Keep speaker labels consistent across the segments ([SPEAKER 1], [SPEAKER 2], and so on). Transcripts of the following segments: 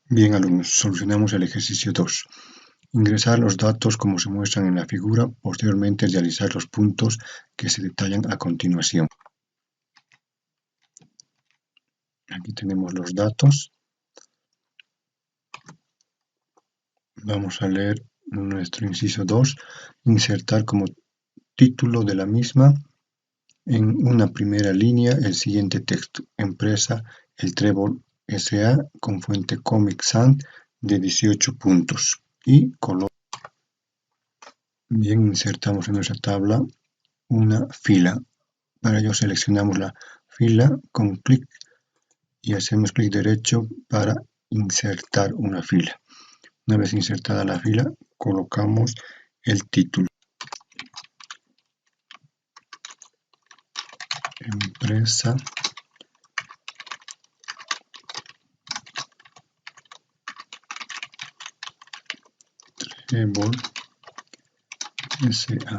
[SPEAKER 1] Bien, alumnos, solucionamos el ejercicio 2. Ingresar los datos como se muestran en la figura, posteriormente realizar los puntos que se detallan a continuación. Aquí tenemos los datos. Vamos a leer nuestro inciso 2, insertar como título de la misma en una primera línea el siguiente texto: empresa El Trébol S.A. con fuente Comic Sans de 18 puntos y color. Bien, insertamos en nuestra tabla una fila. Para ello seleccionamos la fila con clic y hacemos clic derecho para insertar una fila. Una vez insertada la fila, colocamos el título. Empresa Trébol S.A.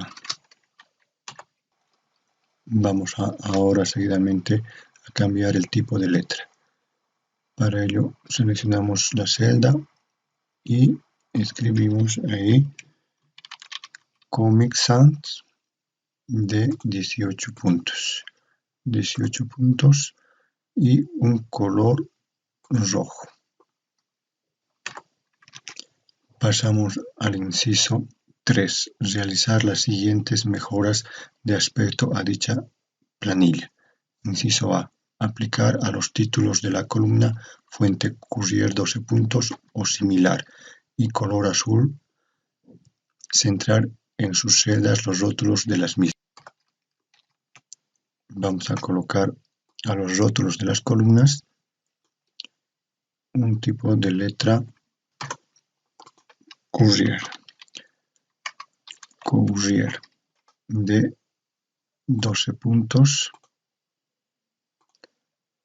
[SPEAKER 1] Vamos ahora seguidamente a cambiar el tipo de letra. Para ello seleccionamos la celda y escribimos ahí Comic Sans de 18 puntos. 18 puntos y un color rojo. Pasamos al inciso 3. Realizar las siguientes mejoras de aspecto a dicha planilla. Inciso A. Aplicar a los títulos de la columna fuente Courier 12 puntos o similar y color azul. Centrar en sus celdas los rótulos de las mismas. Vamos a colocar a los rótulos de las columnas un tipo de letra Courier de 12 puntos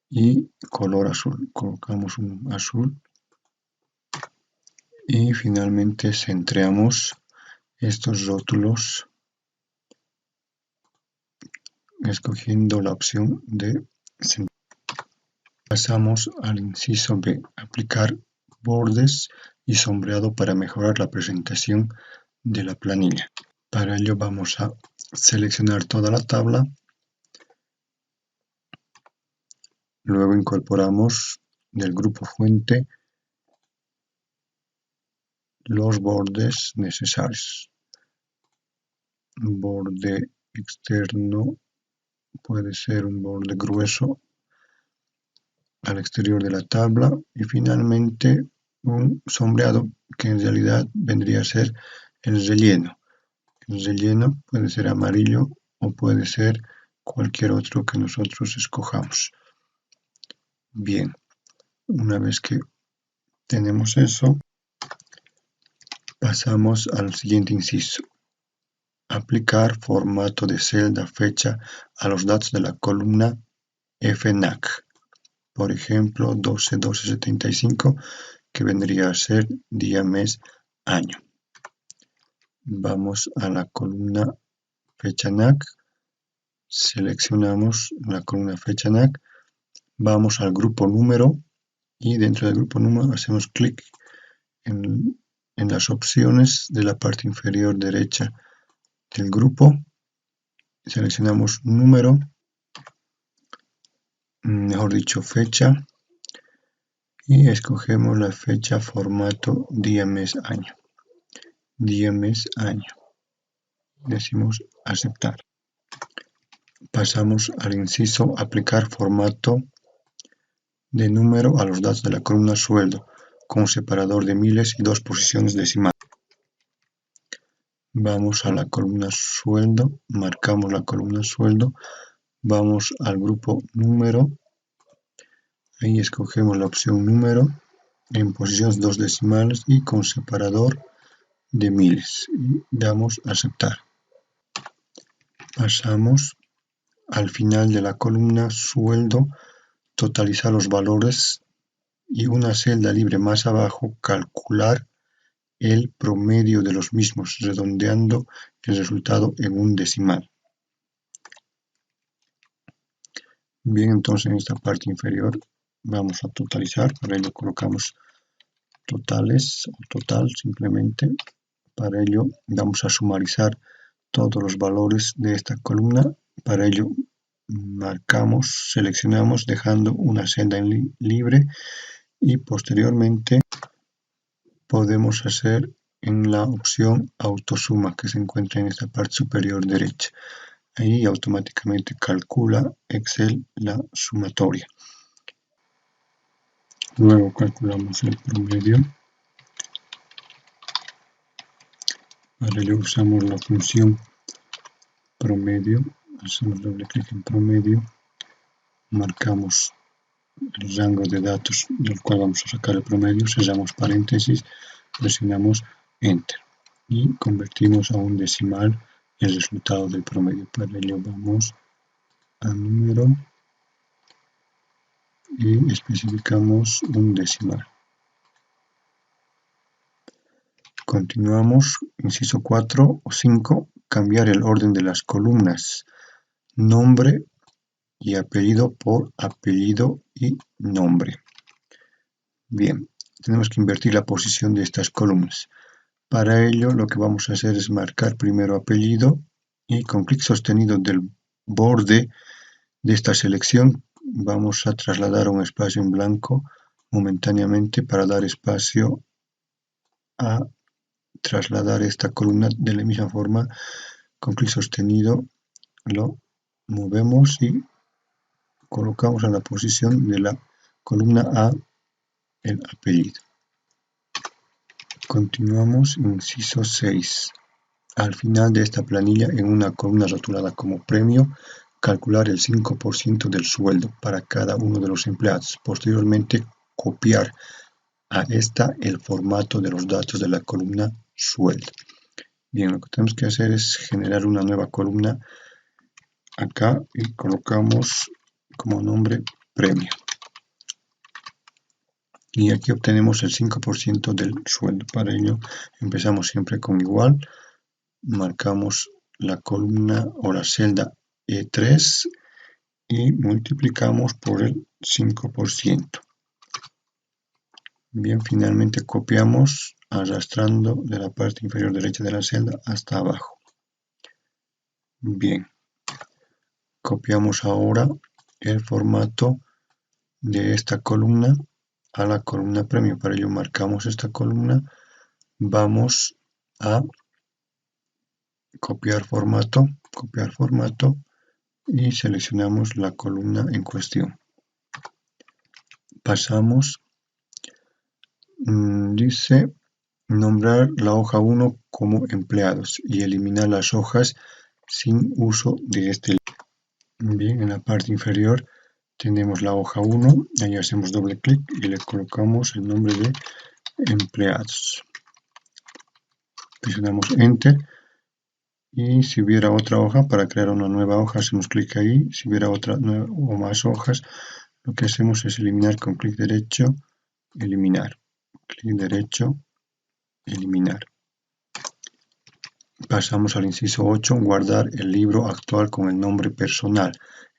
[SPEAKER 1] y color azul. Colocamos un azul y finalmente centramos estos rótulos escogiendo la opción de centrar. Pasamos al inciso B. Aplicar bordes y sombreado para mejorar la presentación de la planilla. Para ello vamos a seleccionar toda la tabla. Luego incorporamos del grupo fuente los bordes necesarios. Borde externo puede ser un borde grueso al exterior de la tabla y finalmente un sombreado que en realidad vendría a ser el relleno. El relleno puede ser amarillo o puede ser cualquier otro que nosotros escojamos. Bien, una vez que tenemos eso, pasamos al siguiente inciso. Aplicar formato de celda fecha a los datos de la columna FNAC. Por ejemplo, 12-12-75, que vendría a ser día, mes, año. Vamos a la columna fecha NAC, seleccionamos la columna fecha NAC, vamos al grupo número y dentro del grupo número hacemos clic en las opciones de la parte inferior derecha del grupo, seleccionamos número, mejor dicho fecha, y escogemos la fecha formato día, mes, año. Día, mes, año. Decimos aceptar. Pasamos al inciso aplicar formato de número a los datos de la columna sueldo con separador de miles y 2 posiciones decimales. Vamos a la columna sueldo, marcamos la columna sueldo, vamos al grupo número, ahí escogemos la opción número en posiciones 2 decimales y con separador de miles y damos a aceptar. Pasamos al final de la columna sueldo, totalizar los valores y una celda libre más abajo, calcular el promedio de los mismos, redondeando el resultado en un decimal. Bien, entonces en esta parte inferior vamos a totalizar, para ello colocamos totales o total simplemente. Para ello vamos a sumarizar todos los valores de esta columna. Para ello marcamos, seleccionamos dejando una celda en libre y posteriormente podemos hacer en la opción autosuma que se encuentra en esta parte superior derecha. Ahí automáticamente calcula Excel la sumatoria. Luego calculamos el promedio. Para ello usamos la función promedio. Hacemos doble clic en promedio. Marcamos el rango de datos del cual vamos a sacar el promedio. Cerramos paréntesis. Presionamos Enter. Y convertimos a un decimal el resultado del promedio. Para ello vamos a número y especificamos un decimal. Continuamos, inciso 4 o 5, cambiar el orden de las columnas, nombre y apellido por apellido y nombre. Bien, tenemos que invertir la posición de estas columnas. Para ello lo que vamos a hacer es marcar primero apellido y con clic sostenido del borde de esta selección vamos a trasladar un espacio en blanco momentáneamente para dar espacio a trasladar esta columna. De la misma forma, con clic sostenido lo movemos y colocamos en la posición de la columna A el apellido. Continuamos, inciso 6. Al final de esta planilla, en una columna rotulada como premio, calcular el 5% del sueldo para cada uno de los empleados. Posteriormente, copiar a esta el formato de los datos de la columna sueldo. Bien, lo que tenemos que hacer es generar una nueva columna acá y colocamos como nombre premio. Y aquí obtenemos el 5% del sueldo. Para ello empezamos siempre con igual. Marcamos la columna o la celda E3 y multiplicamos por el 5%. Bien, finalmente copiamos arrastrando de la parte inferior derecha de la celda hasta abajo. Bien, copiamos ahora el formato de esta columna a la columna premio. Para ello marcamos esta columna, vamos a copiar formato y seleccionamos la columna en cuestión. Pasamos, dice nombrar la hoja 1 como empleados y eliminar las hojas sin uso de este. Bien, en la parte inferior tenemos la hoja 1, ahí hacemos doble clic y le colocamos el nombre de empleados. Presionamos Enter y si hubiera otra hoja, para crear una nueva hoja hacemos clic ahí. Si hubiera otra o más hojas, lo que hacemos es eliminar con clic derecho, eliminar, clic derecho, eliminar. Pasamos al inciso 8, guardar el libro actual con el nombre personal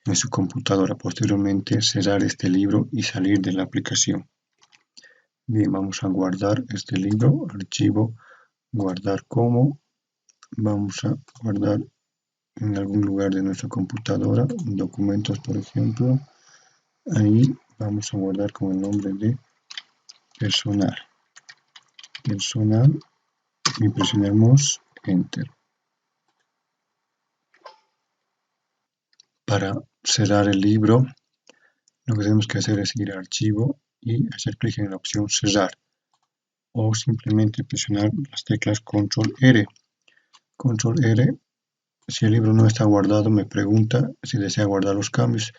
[SPEAKER 1] en su computadora. Posteriormente cerrar este libro y salir de la aplicación. Bien, vamos a guardar este libro, archivo, guardar como. Vamos a guardar en algún lugar de nuestra computadora, documentos por ejemplo. Ahí vamos a guardar con el nombre de personal. Y presionamos Enter. Para cerrar el libro, lo que tenemos que hacer es ir a Archivo y hacer clic en la opción Cerrar. O simplemente presionar las teclas Control R. Control R, si el libro no está guardado, me pregunta si desea guardar los cambios.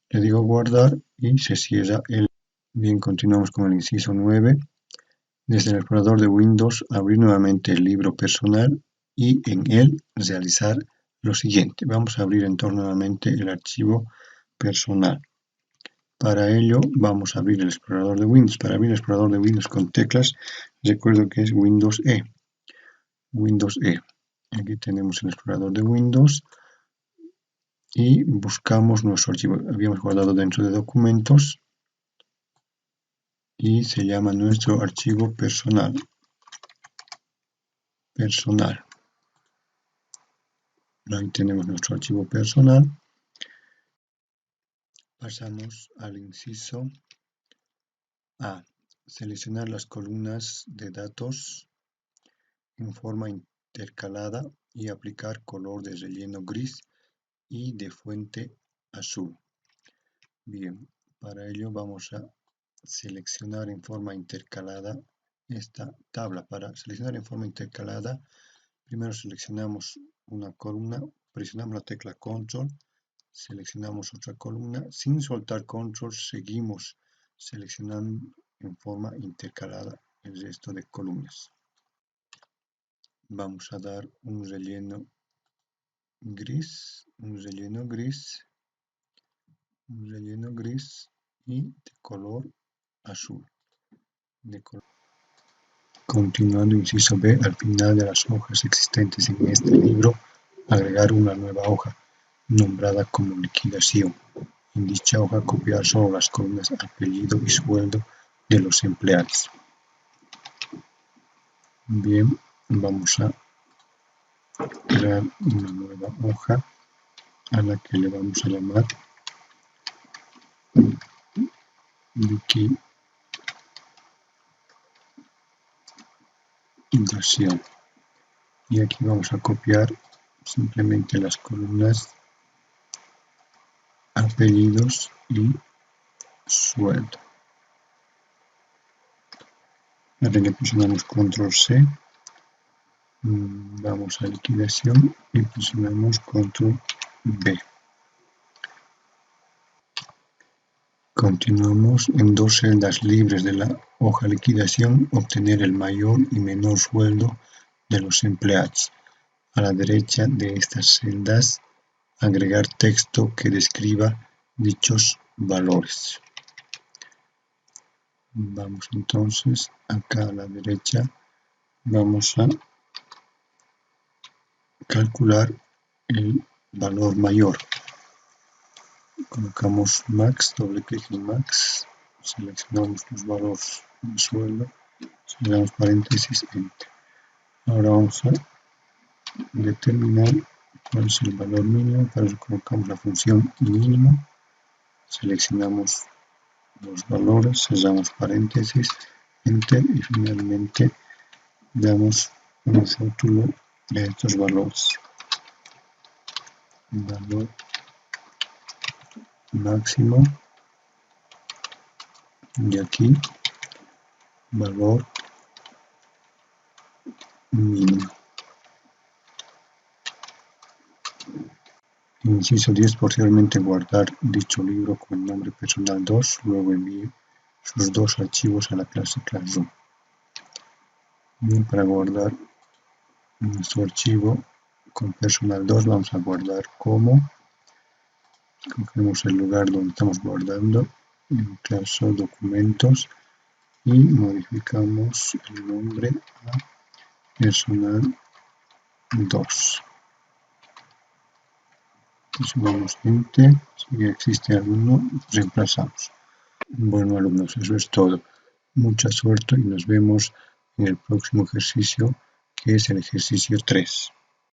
[SPEAKER 1] Le digo guardar y se cierra el. Bien, continuamos con el inciso 9. Desde el explorador de Windows, abrir nuevamente el libro personal y en él realizar lo siguiente. Vamos a abrir entonces nuevamente el archivo personal. Para ello vamos a abrir el explorador de Windows. Para abrir el explorador de Windows con teclas, recuerdo que es Windows E. Windows E. Aquí tenemos el explorador de Windows y buscamos nuestro archivo. Habíamos guardado dentro de documentos. y se llama nuestro archivo personal. Ahí tenemos nuestro archivo personal. Pasamos al inciso A. Seleccionar las columnas de datos en forma intercalada y aplicar color de relleno gris y de fuente azul. Bien, para ello vamos a seleccionar en forma intercalada esta tabla. Para seleccionar en forma intercalada, primero seleccionamos una columna, presionamos la tecla Control, seleccionamos otra columna, sin soltar Control seguimos seleccionando en forma intercalada el resto de columnas. Vamos a dar un relleno gris y de color azul. Continuando, inciso B, al final de las hojas existentes en este libro, agregar una nueva hoja, nombrada como liquidación. En dicha hoja copiar solo las columnas apellido y sueldo de los empleados. Bien, vamos a crear una nueva hoja a la que le vamos a llamar liquidación. Y aquí vamos a copiar simplemente las columnas apellidos y sueldo. Ahora le presionamos Control C, vamos a liquidación y presionamos Control B. Continuamos en dos celdas libres de la hoja liquidación, obtener el mayor y menor sueldo de los empleados. A la derecha de estas celdas, agregar texto que describa dichos valores. Vamos entonces acá a la derecha, vamos a calcular el valor mayor. Colocamos max, doble clic en max, seleccionamos los valores de sueldo, cerramos paréntesis, enter. Ahora vamos a determinar cuál es el valor mínimo, para eso colocamos la función mínimo, seleccionamos los valores, cerramos paréntesis, enter y finalmente damos un rótulo de estos valores. Valor máximo y aquí valor mínimo. Inciso 10. Posteriormente guardar dicho libro con el nombre personal 2, luego envíe sus dos archivos a la clase Classroom. Bien, para guardar nuestro archivo con personal 2 vamos a guardar como, cogemos el lugar donde estamos guardando, en caso documentos, y modificamos el nombre a personal 2. Presionamos Enter, si existe alguno, reemplazamos. Bueno alumnos, eso es todo. Mucha suerte y nos vemos en el próximo ejercicio, que es el ejercicio 3.